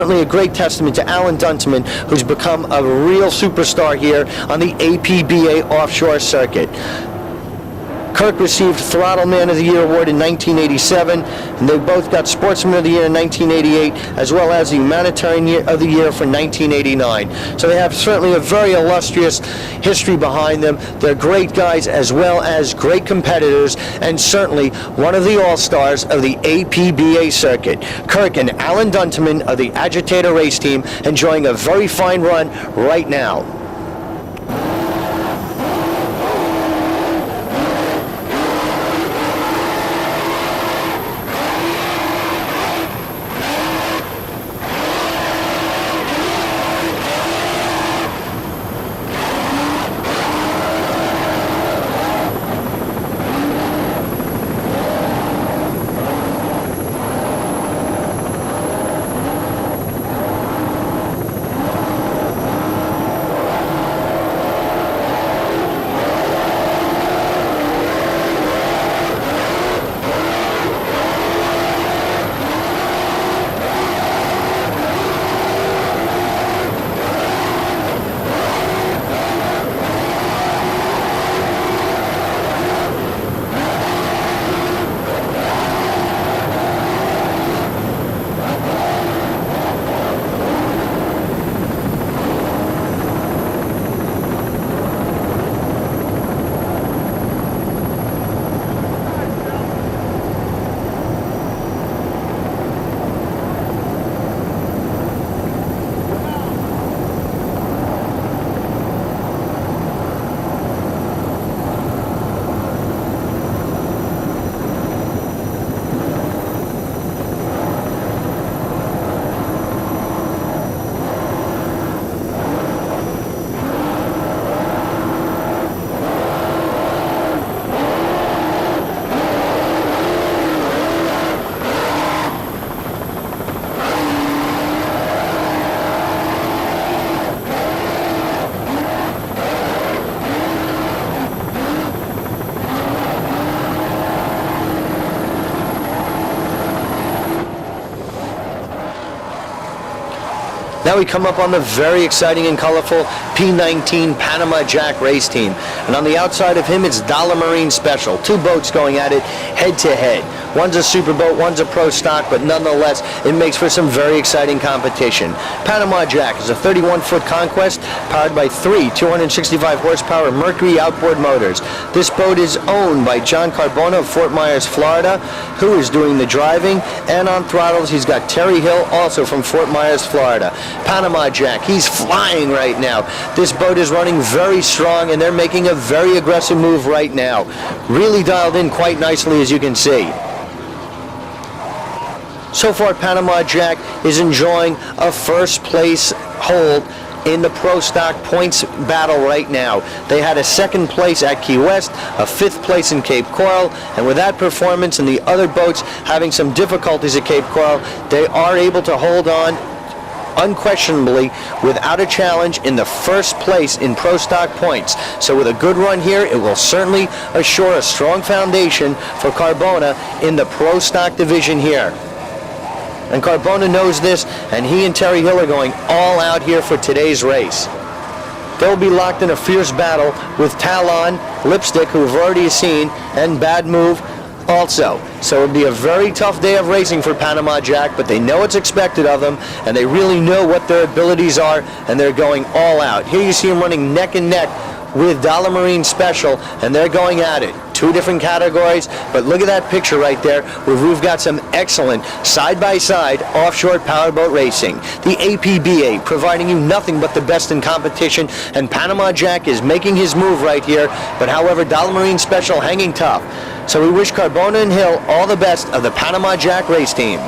Certainly a great testament to Alan Dunteman, who's become a real superstar here on the APBA offshore circuit. Kirk received Throttle Man of the Year award in 1987, and they both got Sportsman of the Year in 1988, as well as the Humanitarian of the Year for 1989. So they have certainly a very illustrious history behind them. They're great guys as well as great competitors, and certainly one of the all-stars of the APBA circuit. Kirk and Alan Dunteman of the Agitator race team enjoying a very fine run right now. Now we come up on the very exciting and colorful P19 Panama Jack race team. And on the outside of him, it's Dollar Marine Special. Two boats going at it head to head. One's a super boat, one's a pro stock, but nonetheless, it makes for some very exciting competition. Panama Jack is a 31-foot conquest powered by three 265 horsepower Mercury outboard motors. This boat is owned by John Carbona of Fort Myers, Florida, who is doing the driving, and on throttles, he's got Terry Hill, also from Fort Myers, Florida. Panama Jack, he's flying right now. This boat is running very strong, and they're making a very aggressive move right now. Really dialed in quite nicely, as you can see. So far, Panama Jack is enjoying a first place hold in the Pro Stock points battle right now. They had a second place at Key West, a fifth place in Cape Coral, and with that performance and the other boats having some difficulties at Cape Coral, they are able to hold on unquestionably without a challenge in the first place in Pro Stock points. So with a good run here, it will certainly assure a strong foundation for Carbona in the Pro Stock division here. And Carbona knows this, and he and Terry Hill are going all out here for today's race. They'll be locked in a fierce battle with Talon, Lipstick, who we've already seen, and Bad Move also. So it'll be a very tough day of racing for Panama Jack, but they know what's expected of them, and they really know what their abilities are, and they're going all out. Here you see them running neck and neck with Dollar Marine Special, and they're going at it. Two different categories, but look at that picture right there where we've got some excellent side-by-side offshore powerboat racing. The APBA providing you nothing but the best in competition, and Panama Jack is making his move right here, but however, Dollar Marine Special hanging tough. So we wish Carbona and Hill all the best of the Panama Jack race team.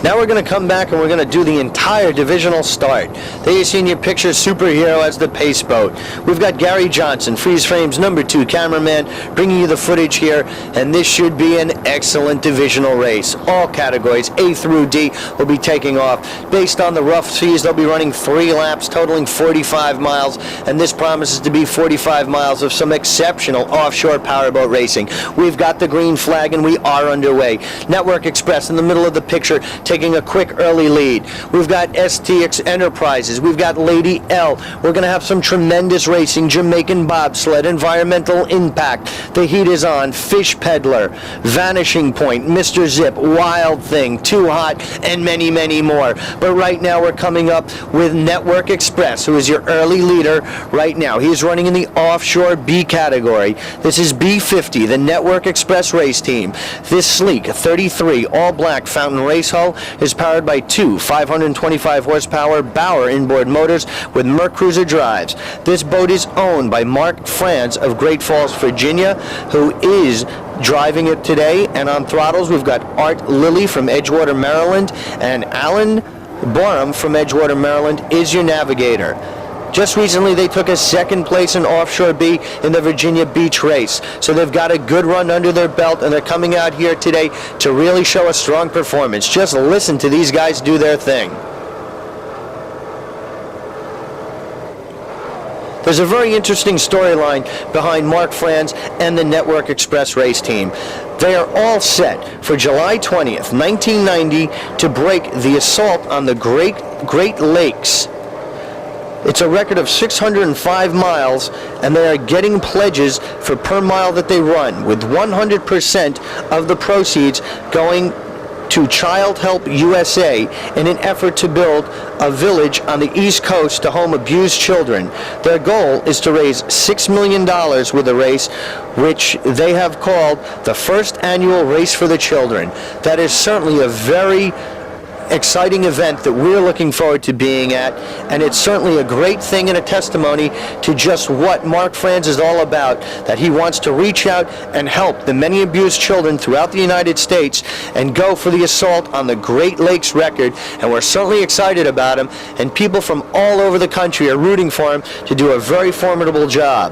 Now we're going to come back and we're going to do the entire divisional start. There you see in your picture Superhero as the pace boat. We've got Gary Johnson, Freeze Frames #2 cameraman, bringing you the footage here, and this should be an excellent divisional race. All categories, A through D, will be taking off. Based on the rough seas, they'll be running 3 laps, totaling 45 miles, and this promises to be 45 miles of some exceptional offshore powerboat racing. We've got the green flag and we are underway. Network Express in the middle of the picture, taking a quick early lead. We've got STX Enterprises. We've got Lady L. We're going to have some tremendous racing. Jamaican Bobsled, Environmental Impact. The heat is on. Fish Peddler, Vanishing Point, Mr. Zip, Wild Thing, Too Hot, and many, many more. But right now we're coming up with Network Express, who is your early leader right now. He's running in the offshore B category. This is B50, the Network Express race team. This sleek 33 all-black fountain race hull is powered by 2 525 horsepower Bauer inboard motors with Mercury drives. This boat is owned by Mark Franz of Great Falls, Virginia, who is driving it today. And on throttles, we've got Art Lilly from Edgewater, Maryland, and Alan Borum from Edgewater, Maryland is your navigator. Just recently, they took a second place in Offshore B in the Virginia Beach race. So they've got a good run under their belt, and they're coming out here today to really show a strong performance. Just listen to these guys do their thing. There's a very interesting storyline behind Mark Franz and the Network Express race team. They are all set for July 20th, 1990 to break the assault on the Great Lakes. It's a record of 605 miles, and they are getting pledges for per mile that they run, with 100% of the proceeds going to Child Help USA in an effort to build a village on the East Coast to home abused children. Their goal is to raise $6 million with the race, which they have called the first annual Race for the Children. That is certainly a very exciting event that we're looking forward to being at, and it's certainly a great thing and a testimony to just what Mark Franz is all about, that he wants to reach out and help the many abused children throughout the United States and go for the assault on the Great Lakes record, and we're certainly excited about him, and people from all over the country are rooting for him to do a very formidable job.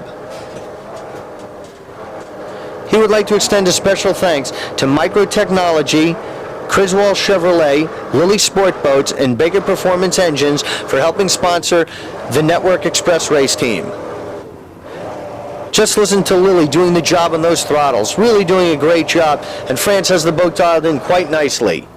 He would like to extend a special thanks to Microtechnology, Criswell Chevrolet, Lilly Sport Boats, and Baker Performance Engines for helping sponsor the Network Express race team. Just listen to Lilly doing the job on those throttles, really doing a great job, and France has the boat dialed in quite nicely.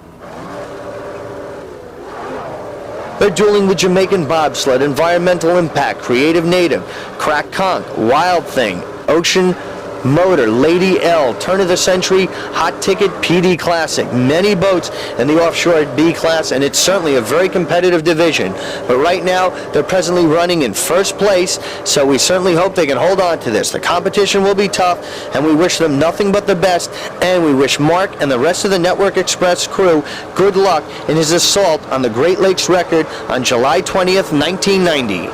They're dueling with Jamaican Bobsled, Environmental Impact, Creative Native, Crack Conch, Wild Thing, Ocean Motor, Lady L, Turn of the Century, Hot Ticket, PD Classic. Many boats in the offshore B class, and it's certainly a very competitive division. But right now, they're presently running in first place, so we certainly hope they can hold on to this. The competition will be tough, and we wish them nothing but the best, and we wish Mark and the rest of the Network Express crew good luck in his assault on the Great Lakes record on July 20th, 1990.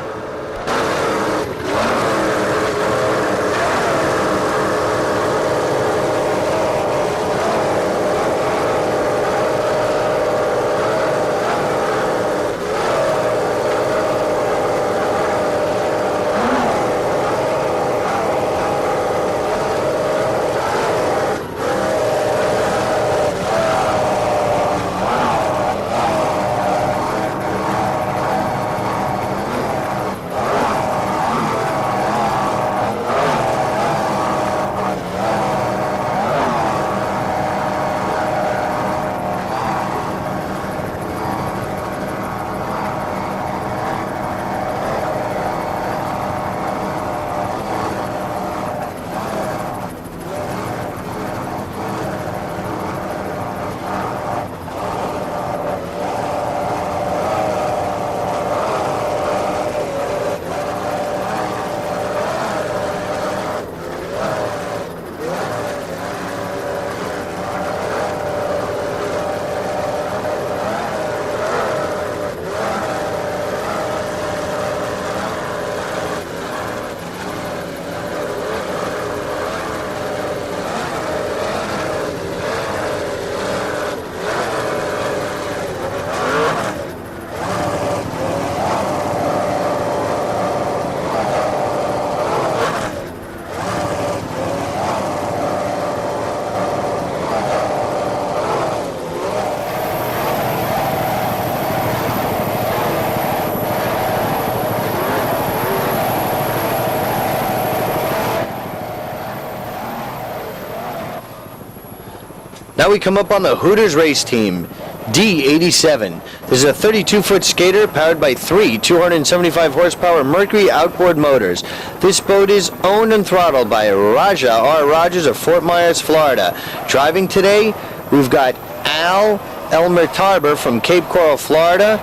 Now we come up on the Hooters race team, D87. This is a 32-foot skater powered by three 275 horsepower Mercury outboard motors. This boat is owned and throttled by Raja R. Rogers of Fort Myers, Florida. Driving today, we've got Al Elmer-Tarber from Cape Coral, Florida,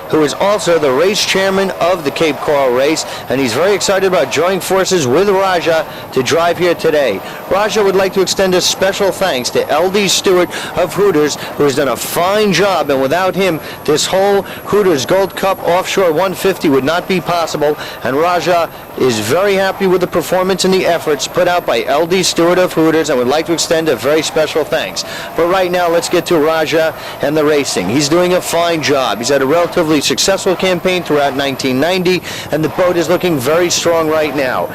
who is also the race chairman of the Cape Coral race, and he's very excited about joining forces with Raja to drive here today. Raja would like to extend a special thanks to L.D. Stewart of Hooters, who has done a fine job, and without him, this whole Hooters Gold Cup Offshore 150 would not be possible, and Raja is very happy with the performance and the efforts put out by L.D. Stewart of Hooters, and would like to extend a very special thanks. But right now, let's get to Raja and the racing. He's doing a fine job. He's had a relatively successful campaign throughout 1990, and the boat is looking very strong right now.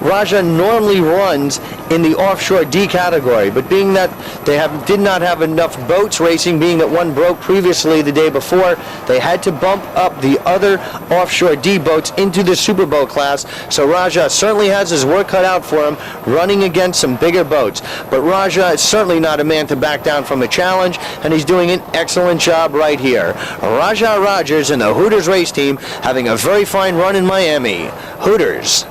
Raja normally runs in the offshore D category, but being that they did not have enough boats racing, being that one broke previously the day before, they had to bump up the other offshore D boats into the superboat class. So Raja certainly has his work cut out for him, running against some bigger boats. But Raja is certainly not a man to back down from a challenge, and he's doing an excellent job right here. Raja Rogers and the Hooters race team having a very fine run in Miami. Hooters.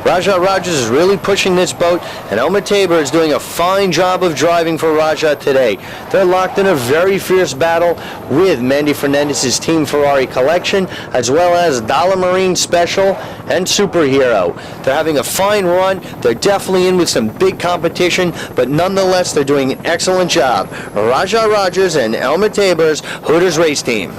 Raja Rogers is really pushing this boat, and Elmer-Tabor is doing a fine job of driving for Raja today. They're locked in a very fierce battle with Mandy Fernandez's Team Ferrari collection, as well as Dollar Marine Special and Superhero. They're having a fine run. They're definitely in with some big competition, but nonetheless, they're doing an excellent job. Raja Rogers and Elmer-Tabor's Hooters race team.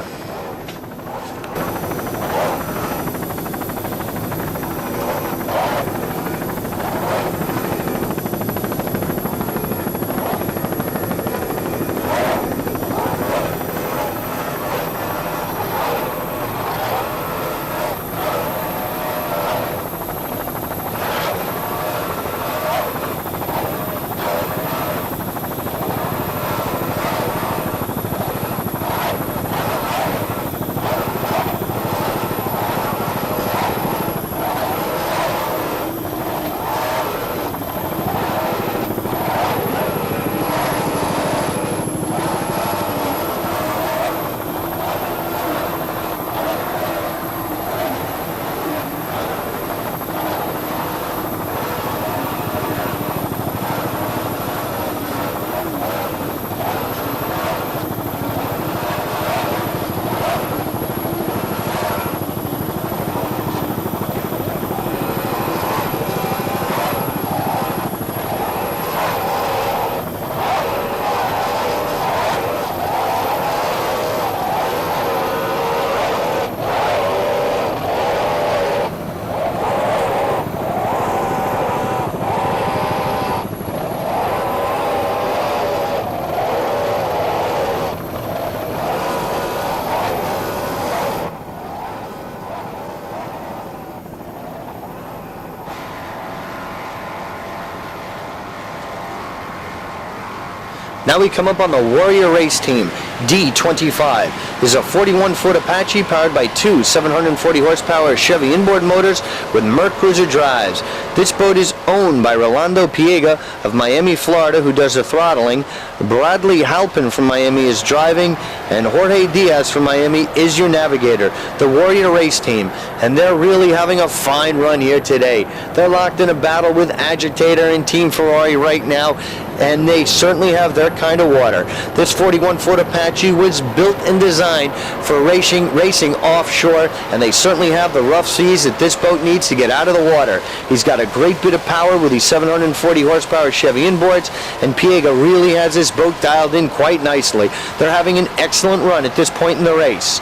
Now we come up on the Warrior race team, D25. This is a 41-foot Apache powered by two 740 horsepower Chevy inboard motors with Merc Cruiser drives. This boat is owned by Rolando Piega of Miami, Florida, who does the throttling. Bradley Halpin from Miami is driving. And Jorge Diaz from Miami is your navigator, the Warrior Race Team, and they're really having a fine run here today. They're locked in a battle with Agitator and Team Ferrari right now, and they certainly have their kind of water. This 41-foot Apache was built and designed for racing offshore, and they certainly have the rough seas that this boat needs to get out of the water. He's got a great bit of power with these 740 horsepower Chevy inboards, and Piega really has this boat dialed in quite nicely. They're having an excellent run at this point in the race.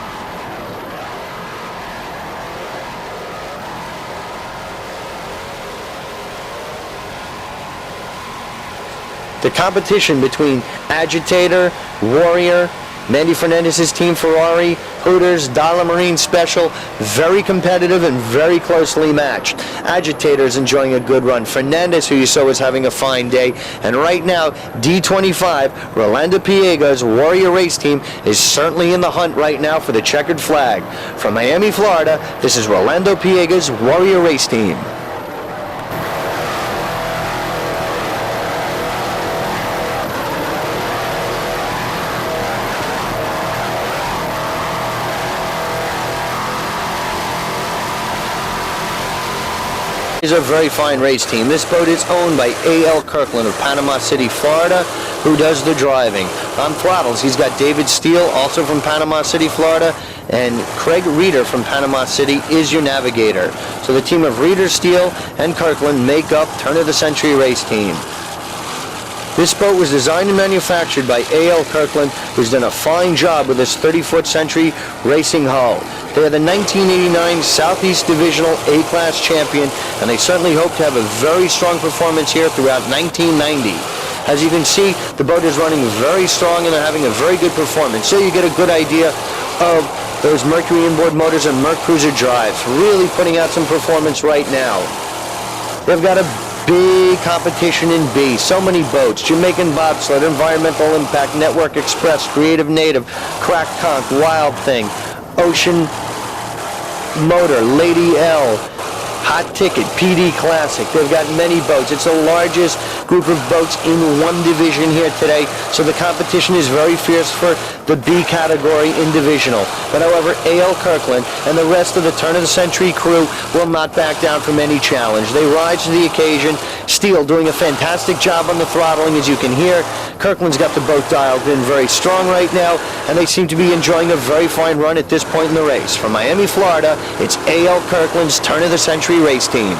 The competition between Agitator, Warrior, Mandy Fernandez's Team Ferrari, Hooters, Dollar Marine Special, very competitive and very closely matched. Agitator is enjoying a good run. Fernandez, who you saw, is having a fine day. And right now, D25, Rolando Piega's Warrior Race Team, is certainly in the hunt right now for the checkered flag. From Miami, Florida, this is Rolando Piega's Warrior Race Team. Is a very fine race team. This boat is owned by A.L. Kirkland of Panama City, Florida, who does the driving. On throttles, he's got David Steele, also from Panama City, Florida, and Craig Reeder from Panama City is your navigator. So the team of Reeder, Steele, and Kirkland make up Turn of the Century race team. This boat was designed and manufactured by A.L. Kirkland, who's done a fine job with this 30-foot Century racing hull. They are the 1989 Southeast Divisional A-Class champion, and they certainly hope to have a very strong performance here throughout 1990. As you can see, the boat is running very strong and they're having a very good performance. So you get a good idea of those Mercury inboard motors and Merc Cruiser drives, really putting out some performance right now. They've got a big competition in B. So many boats: Jamaican Bobsled, Environmental Impact, Network Express, Creative Native, Crack Conch, Wild Thing, Ocean Motor, Lady L, Hot Ticket, PD Classic. They've got many boats. It's the largest group of boats in one division here today, so the competition is very fierce for the B category in divisional. But however, A.L. Kirkland and the rest of the Turn of the Century crew will not back down from any challenge. They rise to the occasion. Steele doing a fantastic job on the throttling, as you can hear. Kirkland's got the boat dialed in very strong right now, and they seem to be enjoying a very fine run at this point in the race. From Miami, Florida, it's A.L. Kirkland's Turn of the Century race team.